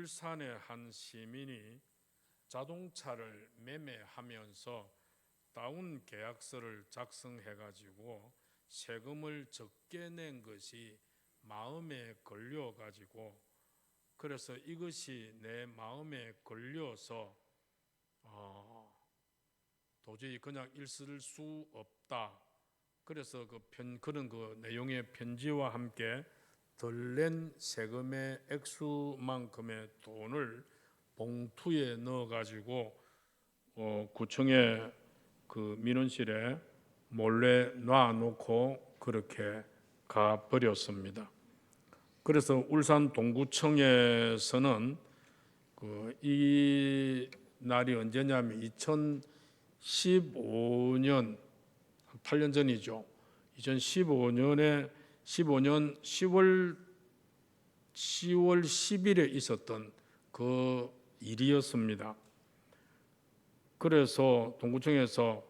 울산의 한 시민이 자동차를 매매하면서 다운 계약서를 작성해 가지고 세금을 적게 낸 것이 마음에 걸려 가지고, 그래서 이것이 내 마음에 걸려서 도저히 그냥 있을 수 없다. 그래서 그런 내용의 편지와 함께 덜 낸 세금의 액수만큼의 돈을 봉투에 넣어 가지고 구청의 그 민원실에 몰래 놔놓고 그렇게 가 버렸습니다. 그래서 울산 동구청에서는 이 날이 언제냐면 2015년 8년 전이죠. 2015년 10월 10일에 있었던 그 일이었습니다. 그래서 동구청에서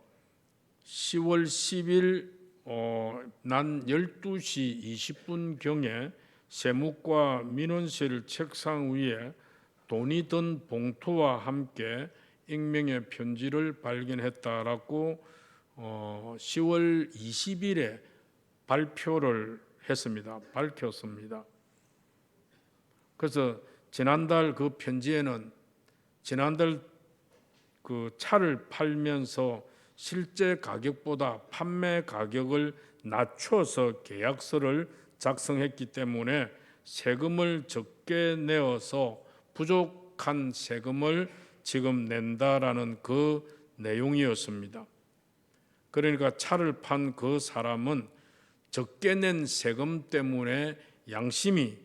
10월 10일 난 12시 20분경에 세무과 민원실 책상 위에 돈이 든 봉투와 함께 익명의 편지를 발견했다라고 10월 20일에 발표를 했습니다. 밝혔습니다. 그래서 지난달 그 편지에는 지난달 그 차를 팔면서 실제 가격보다 판매 가격을 낮춰서 계약서를 작성했기 때문에 세금을 적게 내어서 부족한 세금을 지금 낸다라는 그 내용이었습니다. 그러니까 차를 판 그 사람은 적게 낸 세금 때문에 양심이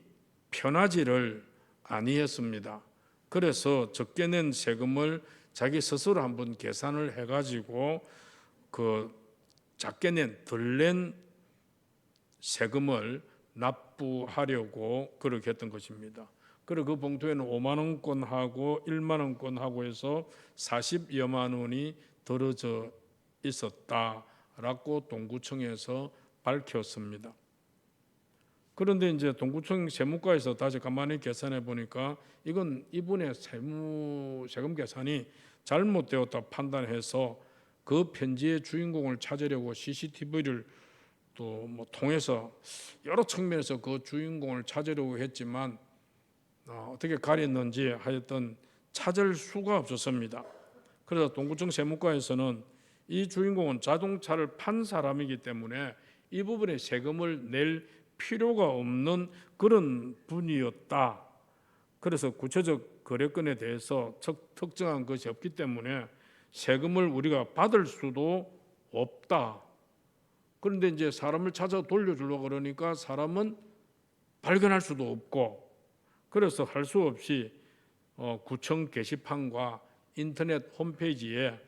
편하지를 아니했습니다. 그래서 적게 낸 세금을 자기 스스로 한번 계산을 해가지고 그 작게 덜 낸 세금을 납부하려고 그렇게 했던 것입니다. 그리고 그 봉투에는 5만 원권하고 1만 원권하고 해서 40여만 원이 들어져 있었다라고 동구청에서 밝혔습니다. 그런데 이제 동구청 세무과에서 다시 가만히 계산해 보니까 이건 이분의 세금 계산이 잘못되었다 판단해서 그 편지의 주인공을 찾으려고 CCTV를 또 통해서 여러 측면에서 그 주인공을 찾으려고 했지만 어떻게 가렸는지 하여튼 찾을 수가 없었습니다. 그래서 동구청 세무과에서는 이 주인공은 자동차를 판 사람이기 때문에 이 부분에 세금을 낼 필요가 없는 그런 분이었다. 그래서 구체적 거래건에 대해서 특정한 것이 없기 때문에 세금을 우리가 받을 수도 없다. 그런데 이제 사람을 찾아 돌려주려고 그러니까 사람은 발견할 수도 없고, 그래서 할 수 없이 구청 게시판과 인터넷 홈페이지에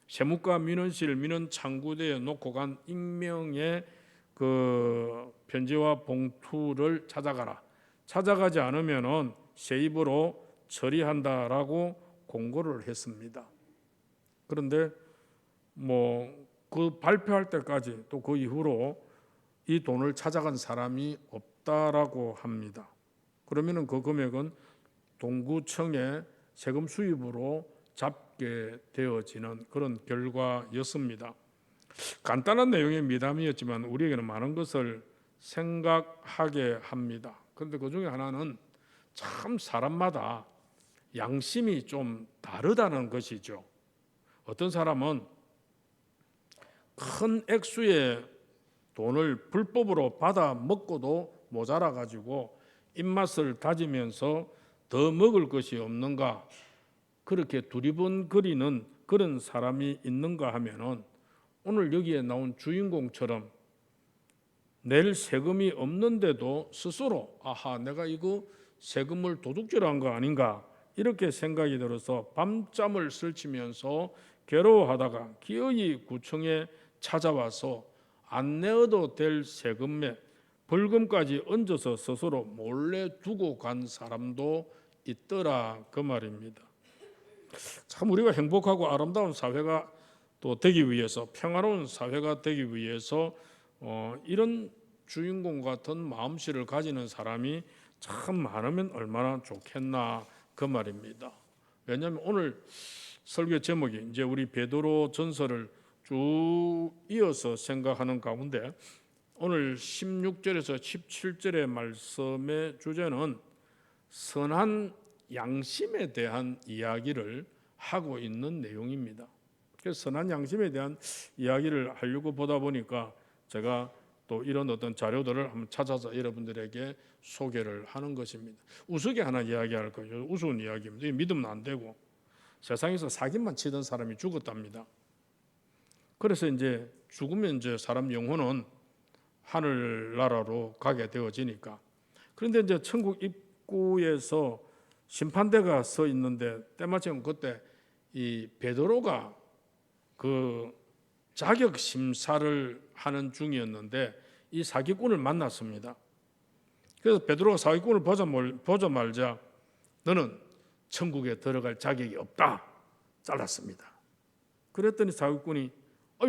세무과 민원실 민원 창구대에 놓고 간 익명의 그 편지와 봉투를 찾아가라. 찾아가지 않으면은 세입으로 처리한다라고 공고를 했습니다. 그런데 그 발표할 때까지 또 그 이후로 이 돈을 찾아간 사람이 없다라고 합니다. 그러면은 그 금액은 동구청의 세금 수입으로 잡게 되어지는 그런 결과였습니다. 간단한 내용의 미담이었지만 우리에게는 많은 것을 생각하게 합니다. 그런데 그 중에 하나는 참 사람마다 양심이 좀 다르다는 것이죠. 어떤 사람은 큰 액수의 돈을 불법으로 받아 먹고도 모자라 가지고 입맛을 다지면서 더 먹을 것이 없는가, 그렇게 두리번거리는 그런 사람이 있는가 하면은 오늘 여기에 나온 주인공처럼 낼 세금이 없는데도 스스로 내가 이거 세금을 도둑질한 거 아닌가 이렇게 생각이 들어서 밤잠을 설치면서 괴로워하다가 기어이 구청에 찾아와서 안 내어도 될 세금에 벌금까지 얹어서 스스로 몰래 두고 간 사람도 있더라 그 말입니다. 참 우리가 행복하고 아름다운 사회가 또 되기 위해서, 평화로운 사회가 되기 위해서 이런 주인공 같은 마음씨를 가지는 사람이 참 많으면 얼마나 좋겠나 그 말입니다. 왜냐하면 오늘 설교 제목이 이제 우리 베드로 전서를 쭉 이어서 생각하는 가운데 오늘 16절에서 17절의 말씀의 주제는 선한 양심에 대한 이야기를 하고 있는 내용입니다. 그래서 선한 양심에 대한 이야기를 하려고 보다 보니까 제가 또 이런 어떤 자료들을 한번 찾아서 여러분들에게 소개를 하는 것입니다. 우스개 하나 이야기할 거예요. 우스운 이야기입니다. 믿으면 안 되고 세상에서 사기만 치던 사람이 죽었답니다. 그래서 이제 죽으면 이제 사람 영혼은 하늘나라로 가게 되어지니까. 그런데 이제 천국 입구에서 심판대가 서 있는데 때마침 그때 이 베드로가 그 자격 심사를 하는 중이었는데 이 사기꾼을 만났습니다. 그래서 베드로가 사기꾼을 보자마자 너는 천국에 들어갈 자격이 없다 잘랐습니다. 그랬더니 사기꾼이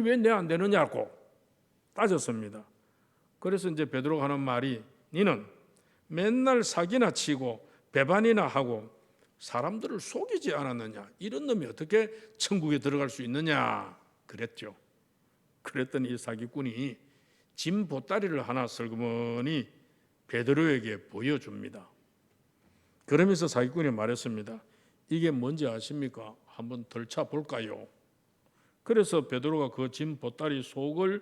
왜 내 안 되느냐고 따졌습니다. 그래서 이제 베드로가 하는 말이 너는 맨날 사기나 치고 배반이나 하고 사람들을 속이지 않았느냐? 이런 놈이 어떻게 천국에 들어갈 수 있느냐? 그랬죠. 그랬더니 이 사기꾼이 짐 보따리를 하나 슬그머니 베드로에게 보여줍니다. 그러면서 사기꾼이 말했습니다. 이게 뭔지 아십니까? 한번 덜차 볼까요? 그래서 베드로가 그 짐 보따리 속을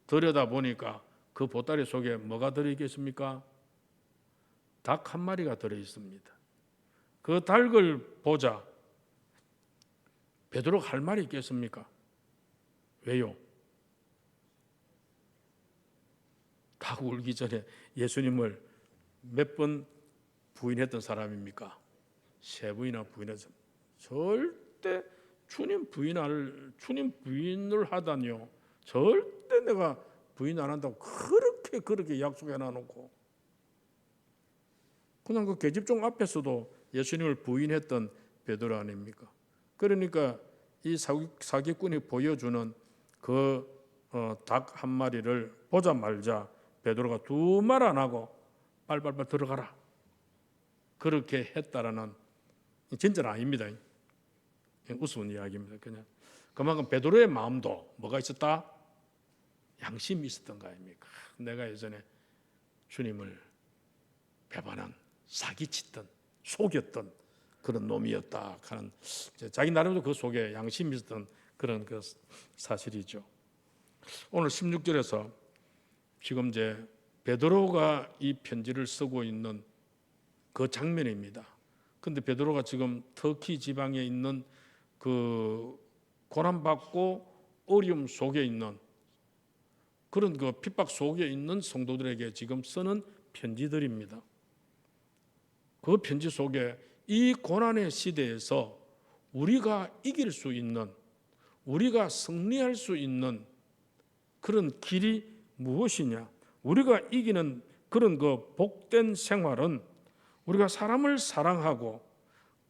들여다보니까 그 보따리 속에 뭐가 들어있겠습니까? 닭 한 마리가 들어있습니다. 그 닭을 보자 베드로가 할 말이 있겠습니까? 왜요? 닭 울기 전에 예수님을 몇 번 부인했던 사람입니까? 3번이나 부인했습니다. 절대 주님 부인을 하다니요. 절대 내가 부인 안 한다고 그렇게 약속해 놔놓고 그냥 그 계집종 앞에서도 예수님을 부인했던 베드로 아닙니까? 그러니까 이 사기꾼이 보여주는 그 닭 한 마리를 보자마자 베드로가 두 말 안 하고 빨빨빨 들어가라 그렇게 했다라는 진짜는 아닙니다. 우스운 이야기입니다. 그냥 그만큼 베드로의 마음도 뭐가 있었다? 양심이 있었던 거 아닙니까? 내가 예전에 주님을 배반한 사기치던 속였던 그런 놈이었다 하는 자기 나름대로 그 속에 양심이 있었던 그런 그 사실이죠. 오늘 16절에서 지금 이제 베드로가 이 편지를 쓰고 있는 그 장면입니다. 그런데 베드로가 지금 터키 지방에 있는 그 고난받고 어려움 속에 있는 그런 그 핍박 속에 있는 성도들에게 지금 쓰는 편지들입니다. 그 편지 속에 이 고난의 시대에서 우리가 이길 수 있는, 우리가 승리할 수 있는 그런 길이 무엇이냐? 우리가 이기는 그런 그 복된 생활은 우리가 사람을 사랑하고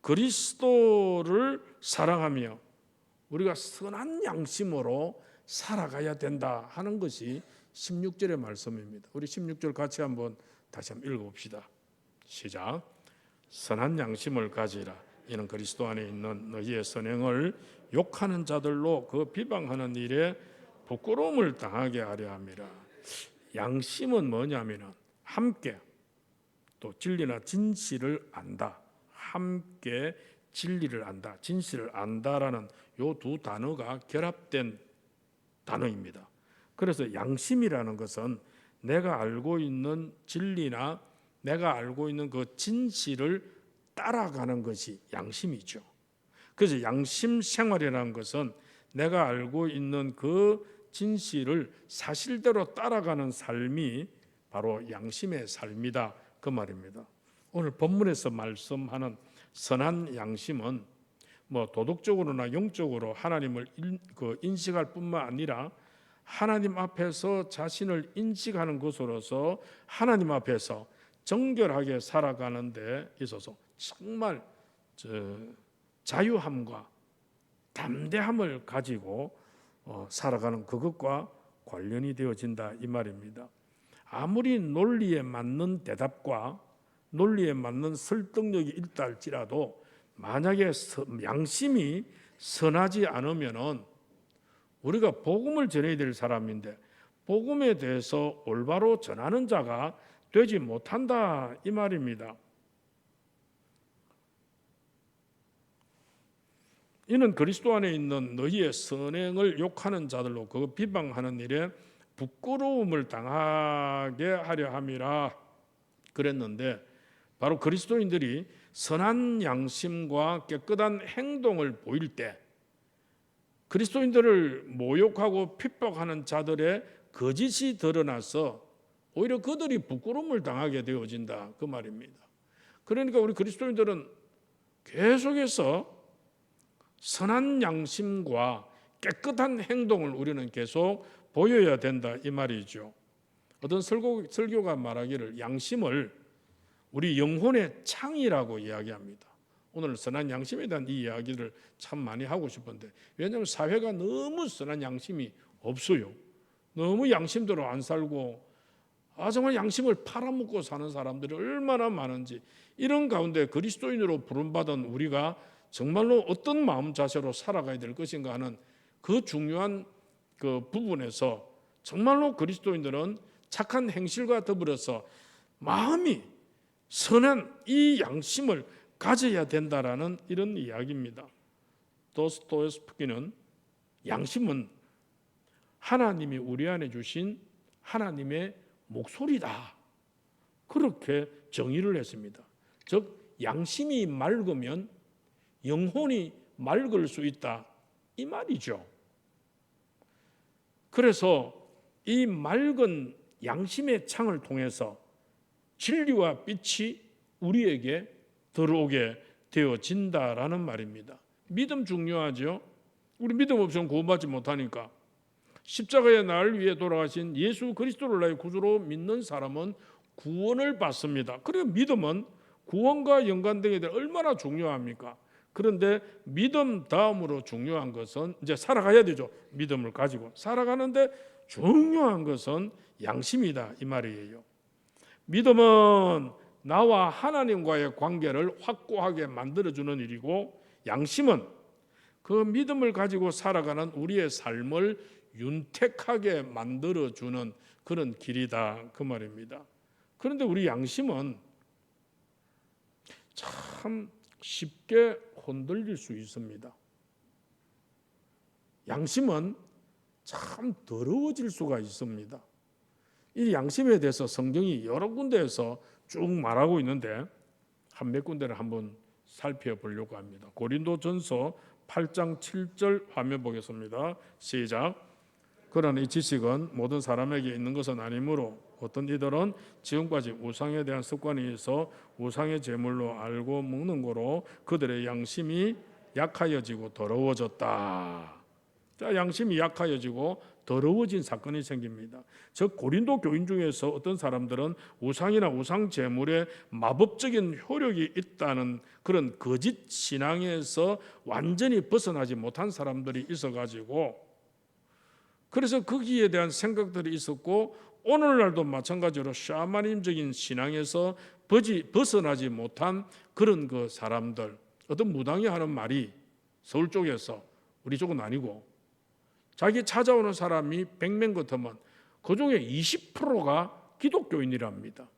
그리스도를 사랑하며 우리가 선한 양심으로 살아가야 된다 하는 것이 16절의 말씀입니다. 우리 16절 같이 한번 다시 한번 읽어봅시다. 시작. 선한 양심을 가지라. 이는 그리스도 안에 있는 너희의 선행을 욕하는 자들로 그 비방하는 일에 부끄러움을 당하게 하려 함이라. 양심은 뭐냐면은 함께 또 진리나 진실을 안다. 함께 진리를 안다. 진실을 안다라는 요 두 단어가 결합된 단어입니다. 그래서 양심이라는 것은 내가 알고 있는 진리나 내가 알고 있는 그 진실을 따라가는 것이 양심이죠. 그래서 양심 생활이라는 것은 내가 알고 있는 그 진실을 사실대로 따라가는 삶이 바로 양심의 삶이다 그 말입니다. 오늘 본문에서 말씀하는 선한 양심은 뭐 도덕적으로나 영적으로 하나님을 인식할 뿐만 아니라 하나님 앞에서 자신을 인식하는 것으로서 하나님 앞에서 정결하게 살아가는 데 있어서 정말 자유함과 담대함을 가지고 살아가는 그것과 관련이 되어진다 이 말입니다. 아무리 논리에 맞는 대답과 논리에 맞는 설득력이 있다 할지라도 만약에 양심이 선하지 않으면은 우리가 복음을 전해야 될 사람인데 복음에 대해서 올바로 전하는 자가 되지 못한다 이 말입니다. 이는 그리스도 안에 있는 너희의 선행을 욕하는 자들로 그 비방하는 일에 부끄러움을 당하게 하려 함이라 그랬는데, 바로 그리스도인들이 선한 양심과 깨끗한 행동을 보일 때 그리스도인들을 모욕하고 핍박하는 자들의 거짓이 드러나서 오히려 그들이 부끄러움을 당하게 되어진다 그 말입니다. 그러니까 우리 그리스도인들은 계속해서 선한 양심과 깨끗한 행동을 우리는 계속 보여야 된다 이 말이죠. 어떤 설교가 말하기를 양심을 우리 영혼의 창이라고 이야기합니다. 오늘 선한 양심에 대한 이 이야기를 참 많이 하고 싶은데, 왜냐하면 사회가 너무 선한 양심이 없어요. 너무 양심대로 안 살고 정말 양심을 팔아먹고 사는 사람들이 얼마나 많은지, 이런 가운데 그리스도인으로 부름받은 우리가 정말로 어떤 마음 자세로 살아가야 될 것인가 하는 그 중요한 그 부분에서 정말로 그리스도인들은 착한 행실과 더불어서 마음이 선한 이 양심을 가져야 된다라는 이런 이야기입니다. 도스토옙스키는 양심은 하나님이 우리 안에 주신 하나님의 목소리다 그렇게 정의를 했습니다. 즉 양심이 맑으면 영혼이 맑을 수 있다 이 말이죠. 그래서 이 맑은 양심의 창을 통해서 진리와 빛이 우리에게 들어오게 되어진다라는 말입니다. 믿음 중요하죠. 우리 믿음 없이는 구원받지 못하니까. 십자가의 날 위해 돌아가신 예수 그리스도를 나의 구주로 믿는 사람은 구원을 받습니다. 그리고 믿음은 구원과 연관되게 될 얼마나 중요합니까? 그런데 믿음 다음으로 중요한 것은 이제 살아가야 되죠. 믿음을 가지고 살아가는데 중요한 것은 양심이다 이 말이에요. 믿음은 나와 하나님과의 관계를 확고하게 만들어주는 일이고, 양심은 그 믿음을 가지고 살아가는 우리의 삶을 윤택하게 만들어주는 그런 길이다 그 말입니다. 그런데 우리 양심은 참 쉽게 흔들릴 수 있습니다. 양심은 참 더러워질 수가 있습니다. 이 양심에 대해서 성경이 여러 군데에서 쭉 말하고 있는데 한 몇 군데를 한번 살펴보려고 합니다. 고린도전서 8장 7절 화면 보겠습니다. 시작. 그러나 이 지식은 모든 사람에게 있는 것은 아니므로 어떤 이들은 지금까지 우상에 대한 습관이 있어 우상의 제물로 알고 먹는 거로 그들의 양심이 약하여지고 더러워졌다. 자, 양심이 약하여지고 더러워진 사건이 생깁니다. 즉 고린도 교인 중에서 어떤 사람들은 우상이나 우상 제물에 마법적인 효력이 있다는 그런 거짓 신앙에서 완전히 벗어나지 못한 사람들이 있어가지고, 그래서 거기에 대한 생각들이 있었고, 오늘날도 마찬가지로 샤머니즘적인 신앙에서 벗어나지 못한 그런 그 사람들, 어떤 무당이 하는 말이 서울 쪽에서, 우리 쪽은 아니고, 자기 찾아오는 사람이 100명 같으면 그중에 20%가 기독교인이랍니다.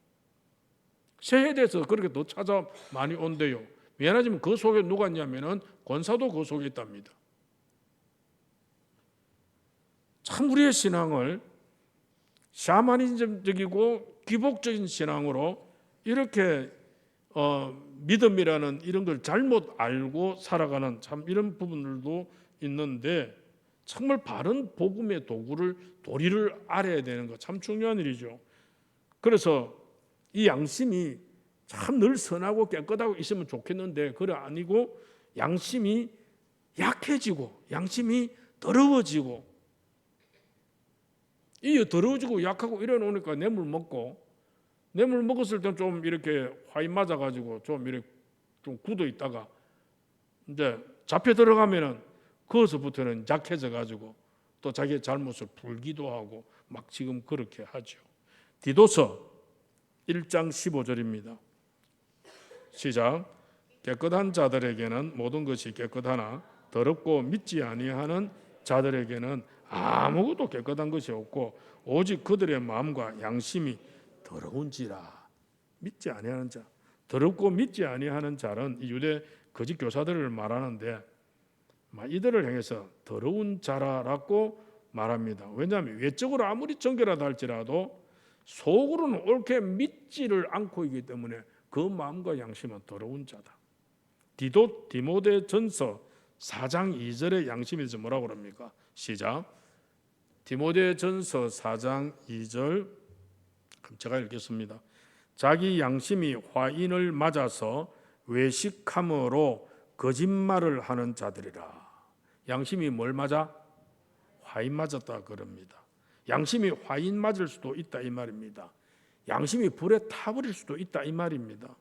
새해대에서 그렇게 더 찾아 많이 온대요. 미안하지만 그 속에 누가 있냐면은 권사도 그 속에 있답니다. 참 우리의 신앙을 샤머니즘적이고 기복적인 신앙으로 이렇게 믿음이라는 이런 걸 잘못 알고 살아가는 참 이런 부분들도 있는데, 정말 바른 복음의 도리를 알아야 되는 거 참 중요한 일이죠. 그래서 이 양심이 참 늘 선하고 깨끗하고 있으면 좋겠는데 그래 아니고 양심이 약해지고 양심이 더러워지고, 이 더러워지고 약하고 이래 놓으니까 뇌물 먹었을 때 좀 이렇게 화이 맞아가지고 좀 이렇게 좀 굳어 있다가 이제 잡혀 들어가면은 거기서부터는 약해져가지고 또 자기의 잘못을 풀기도 하고 막 지금 그렇게 하죠. 디도서 1장 15절입니다. 시작. 깨끗한 자들에게는 모든 것이 깨끗하나 더럽고 믿지 아니하는 자들에게는 아무것도 깨끗한 것이 없고 오직 그들의 마음과 양심이 더러운지라. 믿지 아니하는 자, 더럽고 믿지 아니하는 자는 이 유대 거짓 교사들을 말하는데 이들을 향해서 더러운 자라라고 말합니다. 왜냐하면 외적으로 아무리 정결하다 할지라도 속으로는 옳게 믿지를 않고 있기 때문에 그 마음과 양심은 더러운 자다. 디모데전서 4장 2절의 양심에 대해서 뭐라고 그럽니까? 시작. 디모데전서 4장 2절 제가 읽겠습니다. 자기 양심이 화인을 맞아서 외식함으로 거짓말을 하는 자들이라. 양심이 뭘 맞아? 화인 맞았다 그럽니다. 양심이 화인 맞을 수도 있다 이 말입니다. 양심이 불에 타버릴 수도 있다 이 말입니다.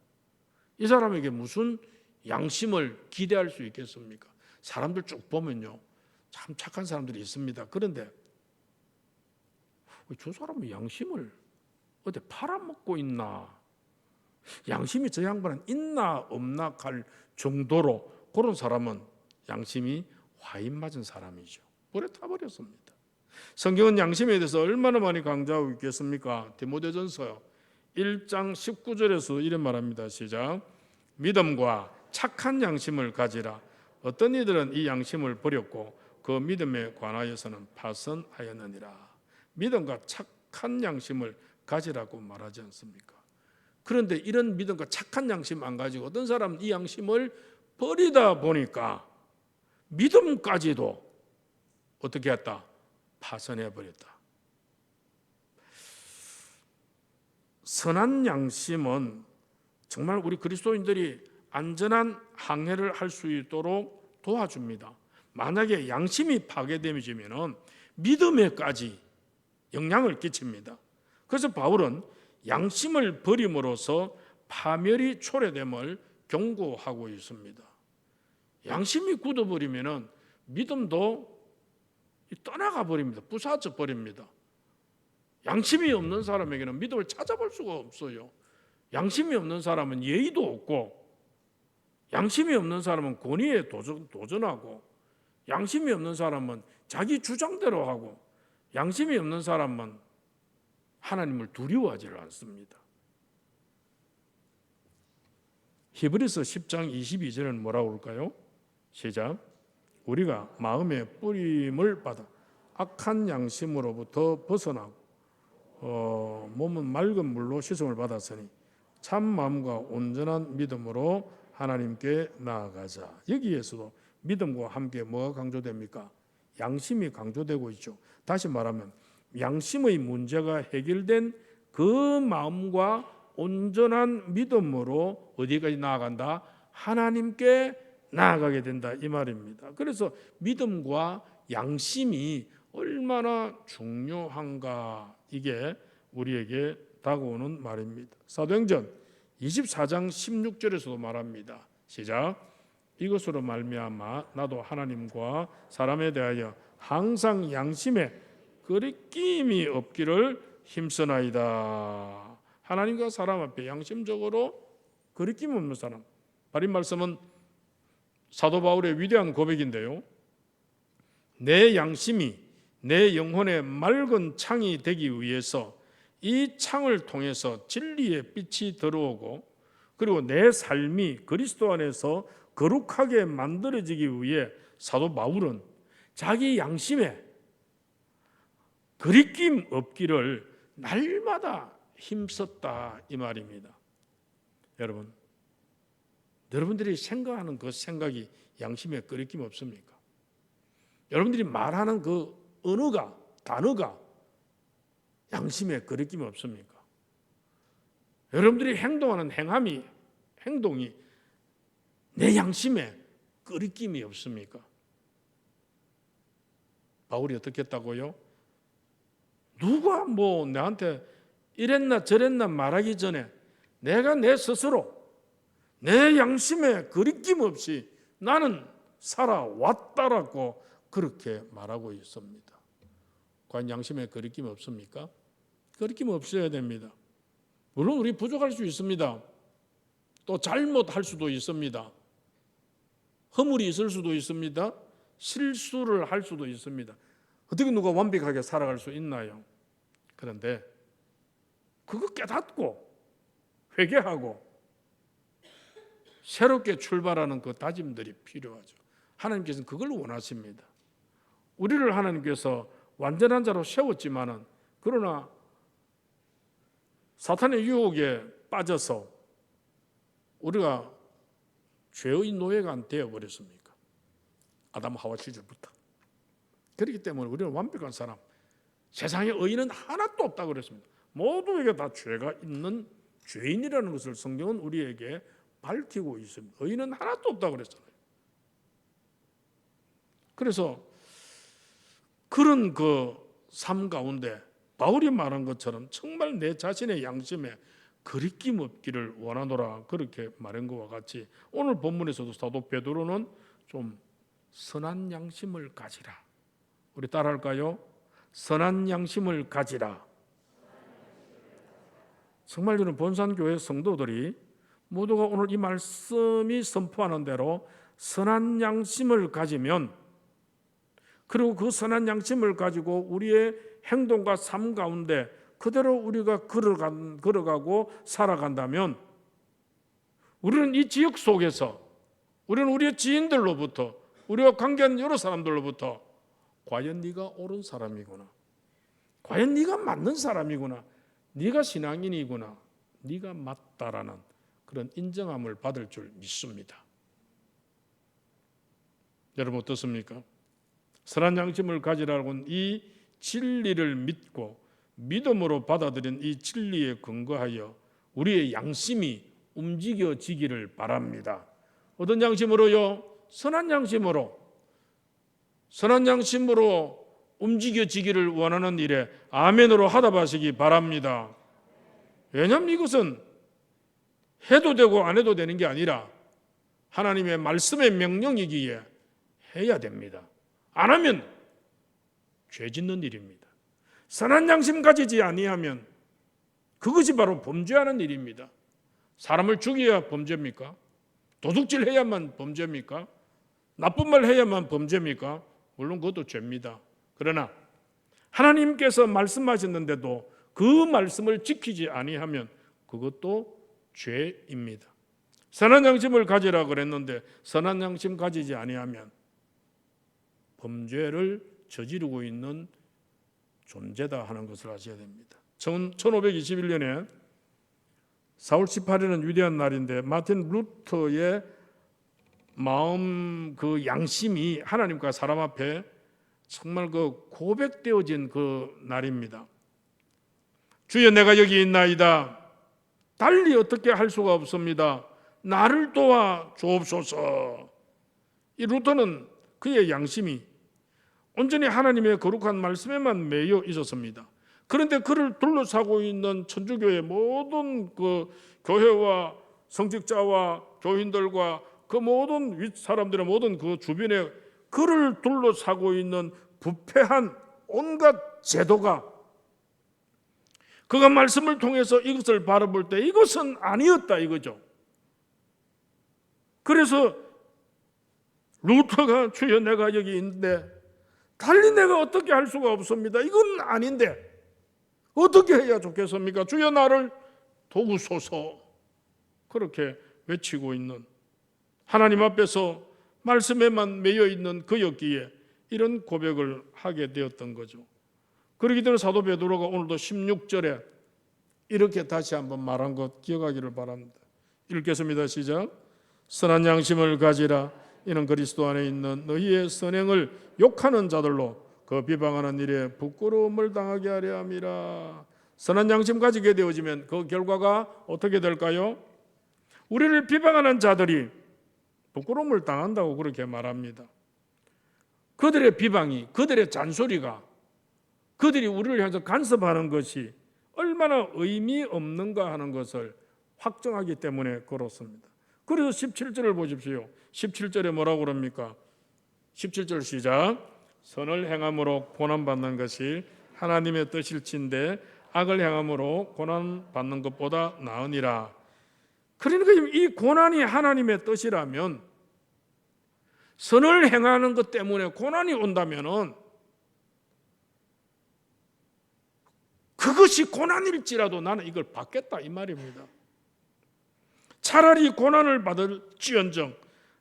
이 사람에게 무슨 양심을 기대할 수 있겠습니까? 사람들 쭉 보면요, 참 착한 사람들이 있습니다. 그런데 저 사람은 양심을 어디 팔아먹고 있나? 양심이 저 양반은 있나 없나 할 정도로 그런 사람은 양심이 화인 맞은 사람이죠. 불에 타버렸습니다. 성경은 양심에 대해서 얼마나 많이 강조하고 있겠습니까? 디모데전서 1장 19절에서 이런 말합니다. 시작. 믿음과 착한 양심을 가지라. 어떤 이들은 이 양심을 버렸고 그 믿음에 관하여서는 파선하였느니라. 믿음과 착한 양심을 가지라고 말하지 않습니까? 그런데 이런 믿음과 착한 양심 안 가지고 어떤 사람은 이 양심을 버리다 보니까 믿음까지도 어떻게 했다? 파선해버렸다. 선한 양심은 정말 우리 그리스도인들이 안전한 항해를 할 수 있도록 도와줍니다. 만약에 양심이 파괴되면 믿음에까지 영향을 끼칩니다. 그래서 바울은 양심을 버림으로써 파멸이 초래됨을 경고하고 있습니다. 양심이 굳어버리면 믿음도 떠나가 버립니다. 부사져 버립니다. 양심이 없는 사람에게는 믿음을 찾아볼 수가 없어요. 양심이 없는 사람은 예의도 없고, 양심이 없는 사람은 권위에 도전하고, 양심이 없는 사람은 자기 주장대로 하고, 양심이 없는 사람은 하나님을 두려워하지를 않습니다. 히브리서 10장 22절에는 뭐라고 그럴까요? 시작. 우리가 마음의 뿌림을 받아 악한 양심으로부터 벗어나고 몸은 맑은 물로 씻음을 받았으니 참 마음과 온전한 믿음으로 하나님께 나아가자. 여기에서도 믿음과 함께 뭐가 강조됩니까? 양심이 강조되고 있죠. 다시 말하면 양심의 문제가 해결된 그 마음과 온전한 믿음으로 어디까지 나아간다? 하나님께 나아가게 된다 이 말입니다. 그래서 믿음과 양심이 얼마나 중요한가, 이게 우리에게 다가오는 말입니다. 사도행전 24장 16절에서도 말합니다. 시작. 이것으로 말미암아 나도 하나님과 사람에 대하여 항상 양심에 거리낌이 없기를 힘쓰나이다. 하나님과 사람 앞에 양심적으로 거리낌 없는 사람. 바른 말씀은 사도 바울의 위대한 고백인데요. 내 양심이 내 영혼의 맑은 창이 되기 위해서 이 창을 통해서 진리의 빛이 들어오고, 그리고 내 삶이 그리스도 안에서 거룩하게 만들어지기 위해 사도 바울은 자기 양심에 거리낌 없기를 날마다 힘썼다 이 말입니다. 여러분들이 생각하는 그 생각이 양심에 거리낌 없습니까? 여러분들이 말하는 그 언어가, 단어가 양심에 거리낌 없습니까? 여러분들이 행동하는 행동이 내 양심에 거리낌이 없습니까? 바울이 어떻게 했다고요? 누가 나한테 이랬나 저랬나 말하기 전에 내가 내 스스로 내 양심에 거리낌 없이 나는 살아왔다라고 그렇게 말하고 있습니다. 과연 양심에 거리낌 없습니까? 거리낌 없어야 됩니다. 물론 우리 부족할 수 있습니다. 또 잘못할 수도 있습니다. 허물이 있을 수도 있습니다. 실수를 할 수도 있습니다. 어떻게 누가 완벽하게 살아갈 수 있나요? 그런데 그거 깨닫고 회개하고 새롭게 출발하는 그 다짐들이 필요하죠. 하나님께서는 그걸 원하십니다. 우리를 하나님께서 완전한 자로 세웠지만은 그러나 사탄의 유혹에 빠져서 우리가 죄의 노예가 안 되어버렸습니까? 아담 하와 시절부터. 그렇기 때문에 우리는 완벽한 사람, 세상에 의인은 하나도 없다고 그랬습니다. 모두에게 다 죄가 있는 죄인이라는 것을 성경은 우리에게 밝히고 있습니다. 의인은 하나도 없다고 그랬잖아요. 그래서 그런 그 삶 가운데 바울이 말한 것처럼 정말 내 자신의 양심에 거리낌 없기를 원하노라 그렇게 말한 것과 같이 오늘 본문에서도 사도 베드로는 좀 선한 양심을 가지라. 우리 따라할까요? 선한 양심을 가지라. 정말 저는 본산교회 성도들이 모두가 오늘 이 말씀이 선포하는 대로 선한 양심을 가지면, 그리고 그 선한 양심을 가지고 우리의 행동과 삶 가운데 그대로 우리가 걸어가고 살아간다면 우리는 이 지역 속에서, 우리는 우리의 지인들로부터, 우리와 관계한 여러 사람들로부터 과연 네가 옳은 사람이구나, 과연 네가 맞는 사람이구나, 네가 신앙인이구나, 네가 맞다라는 그런 인정함을 받을 줄 믿습니다. 여러분 어떻습니까? 선한 양심을 가지라고는 이 진리를 믿고 믿음으로 받아들인 이 진리에 근거하여 우리의 양심이 움직여지기를 바랍니다. 어떤 양심으로요? 선한 양심으로. 선한 양심으로 움직여지기를 원하는 일에 아멘으로 하답하시기 바랍니다. 왜냐하면 이것은 해도 되고 안 해도 되는 게 아니라 하나님의 말씀의 명령이기에 해야 됩니다. 안 하면 죄 짓는 일입니다. 선한 양심 가지지 아니하면 그것이 바로 범죄하는 일입니다. 사람을 죽여야 범죄입니까? 도둑질 해야만 범죄입니까? 나쁜 말 해야만 범죄입니까? 물론 그것도 죄입니다. 그러나 하나님께서 말씀하셨는데도 그 말씀을 지키지 아니하면 그것도 죄입니다. 선한 양심을 가지라 그랬는데 선한 양심 가지지 아니하면 범죄를 저지르고 있는 존재다 하는 것을 아셔야 됩니다. 1521년에 4월 18일은 위대한 날인데 마틴 루터의 마음 그 양심이 하나님과 사람 앞에 정말 그 고백되어진 그 날입니다. 주여 내가 여기 있나이다. 달리 어떻게 할 수가 없습니다. 나를 도와 주옵소서. 이 루터는 그의 양심이 온전히 하나님의 거룩한 말씀에만 매여 있었습니다. 그런데 그를 둘러싸고 있는 천주교의 모든 그 교회와 성직자와 교인들과 그 모든 윗사람들의 모든 그 주변에 그를 둘러싸고 있는 부패한 온갖 제도가 그가 말씀을 통해서 이것을 바라볼 때 이것은 아니었다 이거죠. 그래서 루터가 주여 내가 여기 있는데 달리 내가 어떻게 할 수가 없습니다. 이건 아닌데 어떻게 해야 좋겠습니까? 주여 나를 도우소서. 그렇게 외치고 있는 하나님 앞에서 말씀에만 매여 있는 그였기에 이런 고백을 하게 되었던 거죠. 그렇기 때문에 사도 베드로가 오늘도 16절에 이렇게 다시 한번 말한 것 기억하기를 바랍니다. 읽겠습니다. 시작. 선한 양심을 가지라. 이는 그리스도 안에 있는 너희의 선행을 욕하는 자들로 그 비방하는 일에 부끄러움을 당하게 하려 함이라. 선한 양심 가지게 되어지면 그 결과가 어떻게 될까요? 우리를 비방하는 자들이 부끄러움을 당한다고 그렇게 말합니다. 그들의 비방이, 그들의 잔소리가, 그들이 우리를 향해서 간섭하는 것이 얼마나 의미 없는가 하는 것을 확정하기 때문에 그렇습니다. 그래서 17절을 보십시오. 17절에 뭐라고 그럽니까? 17절 시작. 선을 행함으로 고난받는 것이 하나님의 뜻일진데 악을 행함으로 고난받는 것보다 나으니라. 그러니까 이 고난이 하나님의 뜻이라면, 선을 행하는 것 때문에 고난이 온다면은 그것이 고난일지라도 나는 이걸 받겠다 이 말입니다. 차라리 고난을 받을지언정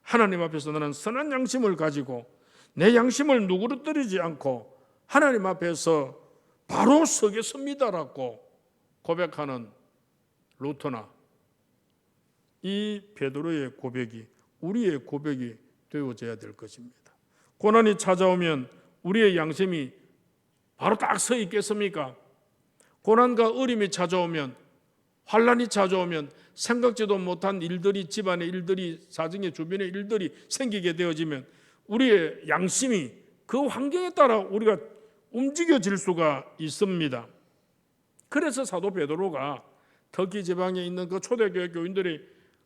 하나님 앞에서 나는 선한 양심을 가지고 내 양심을 누그러뜨리지 않고 하나님 앞에서 바로 서겠습니다라고 고백하는 루터나 이 베드로의 고백이 우리의 고백이 되어져야 될 것입니다. 고난이 찾아오면 우리의 양심이 바로 딱 서 있겠습니까? 고난과 어림이 찾아오면, 환란이 찾아오면 생각지도 못한 일들이, 집안의 일들이, 사정의 주변의 일들이 생기게 되어지면 우리의 양심이 그 환경에 따라 우리가 움직여질 수가 있습니다. 그래서 사도 베드로가 터키 지방에 있는 그 초대교회 교인들이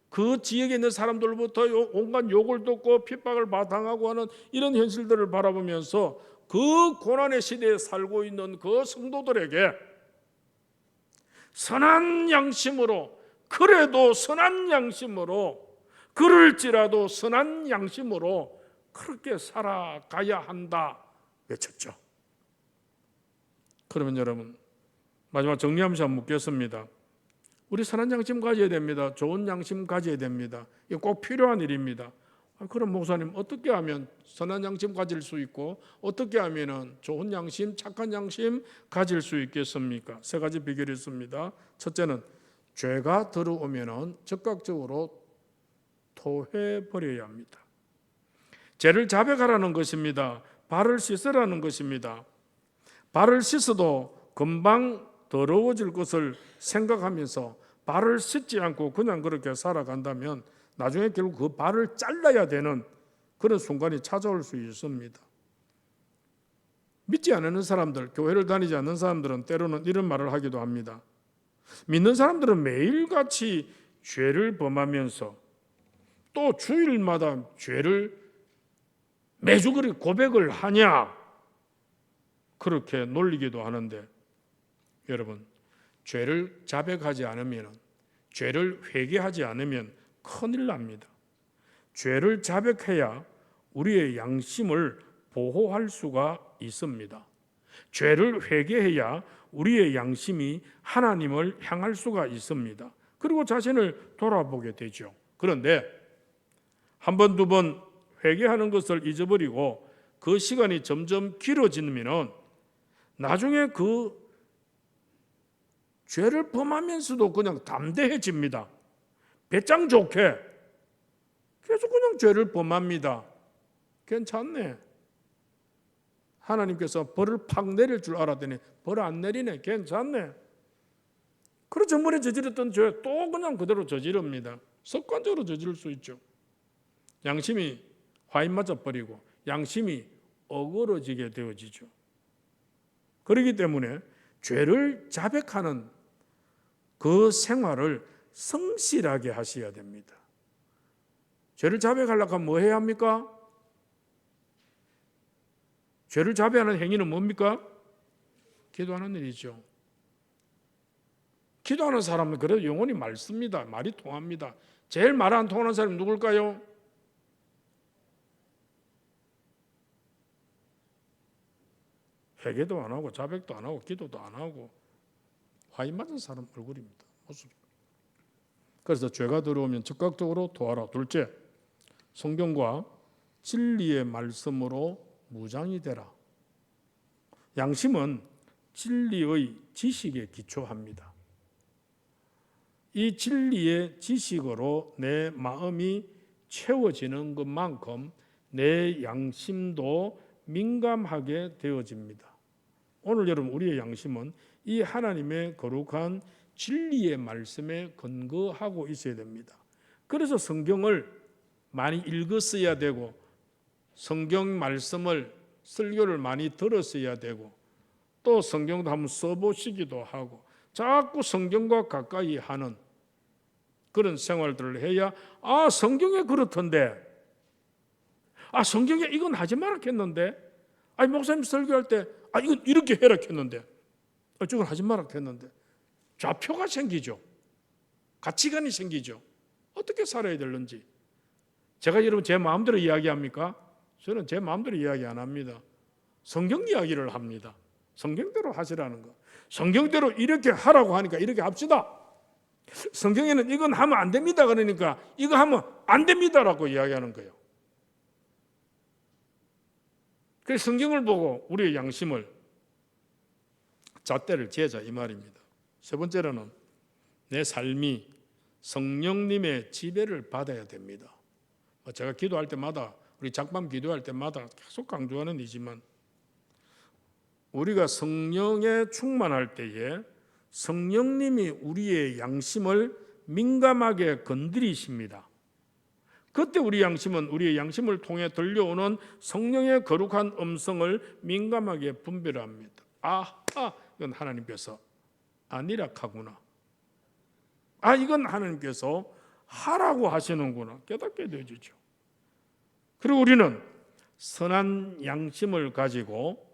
그 지역에 있는 사람들로부터 온갖 욕을 듣고 핍박을 당하고 하는 이런 현실들을 바라보면서 그 고난의 시대에 살고 있는 그 성도들에게 선한 양심으로, 그래도 선한 양심으로, 그럴지라도 선한 양심으로 그렇게 살아가야 한다 외쳤죠. 그러면 여러분, 마지막 정리하면서 묻겠습니다. 우리 선한 양심 가져야 됩니다. 좋은 양심 가져야 됩니다. 이게 꼭 필요한 일입니다. 그럼 목사님, 어떻게 하면 선한 양심 가질 수 있고 어떻게 하면 좋은 양심, 착한 양심 가질 수 있겠습니까? 세 가지 비결이 있습니다. 첫째는 죄가 들어오면 즉각적으로 토해버려야 합니다. 죄를 자백하라는 것입니다. 발을 씻으라는 것입니다. 발을 씻어도 금방 더러워질 것을 생각하면서 발을 씻지 않고 그냥 그렇게 살아간다면 나중에 결국 그 발을 잘라야 되는 그런 순간이 찾아올 수 있습니다. 믿지 않는 사람들, 교회를 다니지 않는 사람들은 때로는 이런 말을 하기도 합니다. 믿는 사람들은 매일같이 죄를 범하면서 또 주일마다 죄를 매주 그렇게 고백을 하냐, 그렇게 놀리기도 하는데, 여러분, 죄를 자백하지 않으면, 죄를 회개하지 않으면 큰일 납니다. 죄를 자백해야 우리의 양심을 보호할 수가 있습니다. 죄를 회개해야 우리의 양심이 하나님을 향할 수가 있습니다. 그리고 자신을 돌아보게 되죠. 그런데 한 번, 두 번 회개하는 것을 잊어버리고 그 시간이 점점 길어지면 나중에 그 죄를 범하면서도 그냥 담대해집니다. 배짱 좋게 계속 그냥 죄를 범합니다. 괜찮네. 하나님께서 벌을 팍 내릴 줄 알았더니 벌 안 내리네. 괜찮네. 그리고 전번에 저질렀던 죄 또 그냥 그대로 저지릅니다. 습관적으로 저지를 수 있죠. 양심이 화인 맞아버리고 양심이 어그러지게 되어지죠. 그렇기 때문에 죄를 자백하는 그 생활을 성실하게 하셔야 됩니다. 죄를 자백하려고 하면 뭐 해야 합니까? 죄를 자백하는 행위는 뭡니까? 기도하는 일이죠. 기도하는 사람은 그래도 영혼이 맑습니다. 말이 통합니다. 제일 말 안 통하는 사람이 누굴까요? 회개도 안 하고 자백도 안 하고 기도도 안 하고 화인 맞은 사람 얼굴입니다. 모습. 그래서 죄가 들어오면 즉각적으로 토하라. 둘째, 성경과 진리의 말씀으로 무장이 되라. 양심은 진리의 지식에 기초합니다. 이 진리의 지식으로 내 마음이 채워지는 것만큼 내 양심도 민감하게 되어집니다. 오늘 여러분, 우리의 양심은 이 하나님의 거룩한 진리의 말씀에 근거하고 있어야 됩니다. 그래서 성경을 많이 읽었어야 되고 성경 말씀을 설교를 많이 들었어야 되고 또 성경도 한번 써보시기도 하고 자꾸 성경과 가까이 하는 그런 생활들을 해야 성경에 그렇던데, 성경에 이건 하지 마라 했는데, 목사님 설교할 때 이건 이렇게 해라 했는데, 저건 하지 마라 했는데, 좌표가 생기죠. 가치관이 생기죠. 어떻게 살아야 되는지. 제가 여러분 제 마음대로 이야기합니까? 저는 제 마음대로 이야기 안 합니다. 성경 이야기를 합니다. 성경대로 하시라는 거. 성경대로 이렇게 하라고 하니까 이렇게 합시다. 성경에는 이건 하면 안 됩니다. 그러니까 이거 하면 안 됩니다라고 이야기하는 거예요. 그래서 성경을 보고 우리의 양심을 잣대를 재자 이 말입니다. 세 번째로는 내 삶이 성령님의 지배를 받아야 됩니다. 제가 기도할 때마다 우리 작밤 기도할 때마다 계속 강조하는 이지만 우리가 성령에 충만할 때에 성령님이 우리의 양심을 민감하게 건드리십니다. 그때 우리의 양심을 통해 들려오는 성령의 거룩한 음성을 민감하게 분별합니다. 아하, 이건 하나님께서 아니라 하구나. 이건 하나님께서 하라고 하시는구나. 깨닫게 되어지죠. 그리고 우리는 선한 양심을 가지고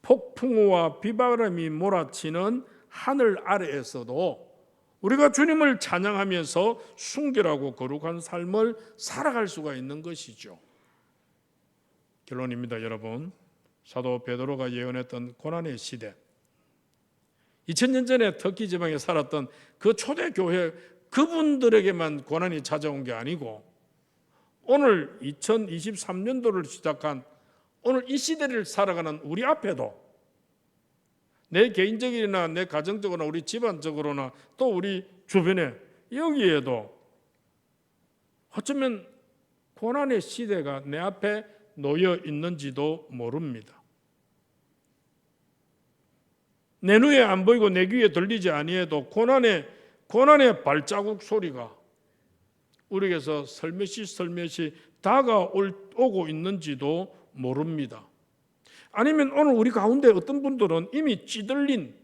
폭풍우와 비바람이 몰아치는 하늘 아래에서도 우리가 주님을 찬양하면서 순결하고 거룩한 삶을 살아갈 수가 있는 것이죠. 결론입니다, 여러분. 사도 베드로가 예언했던 고난의 시대, 2000년 전에 터키 지방에 살았던 그 초대 교회 그분들에게만 고난이 찾아온 게 아니고 오늘 2023년도를 시작한 오늘 이 시대를 살아가는 우리 앞에도 내 개인적이나 내 가정적으로나 우리 집안적으로나 또 우리 주변에 여기에도 어쩌면 고난의 시대가 내 앞에 놓여 있는지도 모릅니다. 내 눈에 안 보이고 내 귀에 들리지 아니해도 고난의 발자국 소리가 우리에게서 슬며시 다가오고 있는지도 모릅니다. 아니면 오늘 우리 가운데 어떤 분들은 이미 찌들린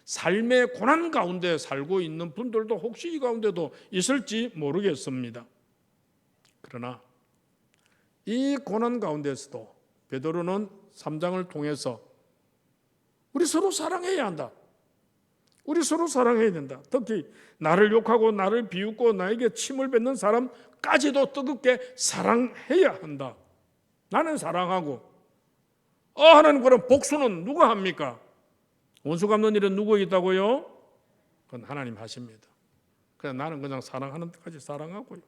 삶의 고난 가운데 살고 있는 분들도 혹시 이 가운데도 있을지 모르겠습니다. 그러나 이 고난 가운데서도 베드로는 3장을 통해서 우리 서로 사랑해야 한다. 우리 서로 사랑해야 된다. 특히 나를 욕하고 나를 비웃고 나에게 침을 뱉는 사람까지도 뜨겁게 사랑해야 한다. 나는 사랑하고 하나님 그럼 복수는 누가 합니까? 원수 갚는 일은 누구 있다고요? 그건 하나님 하십니다. 그래서 나는 그냥 사랑하는 데까지 사랑하고요.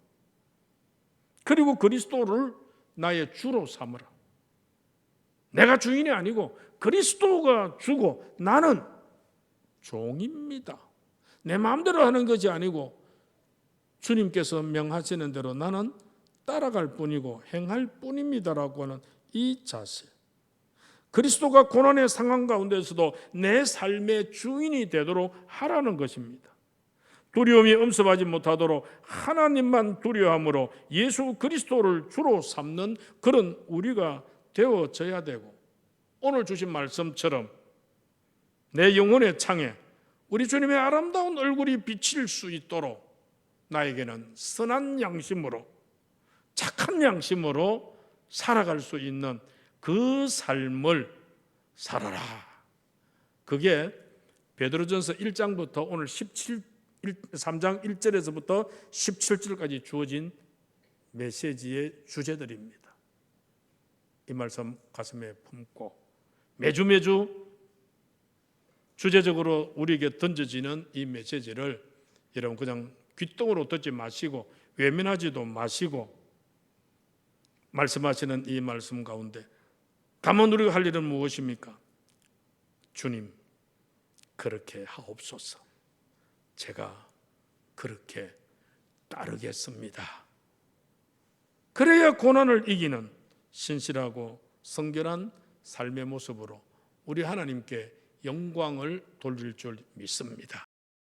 그리고 그리스도를 나의 주로 삼으라. 내가 주인이 아니고 그리스도가 주고 나는 종입니다. 내 마음대로 하는 것이 아니고 주님께서 명하시는 대로 나는 따라갈 뿐이고 행할 뿐입니다라고 하는 이 자세. 그리스도가 고난의 상황 가운데서도 내 삶의 주인이 되도록 하라는 것입니다. 두려움이 엄습하지 못하도록 하나님만 두려워함으로 예수 그리스도를 주로 삼는 그런 우리가 되어져야 되고 오늘 주신 말씀처럼 내 영혼의 창에 우리 주님의 아름다운 얼굴이 비칠 수 있도록 나에게는 선한 양심으로 착한 양심으로 살아갈 수 있는 그 삶을 살아라. 그게 베드로전서 1장부터 오늘 3장 1절에서부터 17절까지 주어진 메시지의 주제들입니다. 이 말씀 가슴에 품고 매주 주제적으로 우리에게 던져지는 이 메시지를 여러분 그냥 귓등으로 듣지 마시고 외면하지도 마시고 말씀하시는 이 말씀 가운데 다만 우리가 할 일은 무엇입니까? 주님 그렇게 하옵소서. 제가 그렇게 따르겠습니다. 그래야 고난을 이기는 신실하고 성결한 삶의 모습으로 우리 하나님께 영광을 돌릴 줄 믿습니다.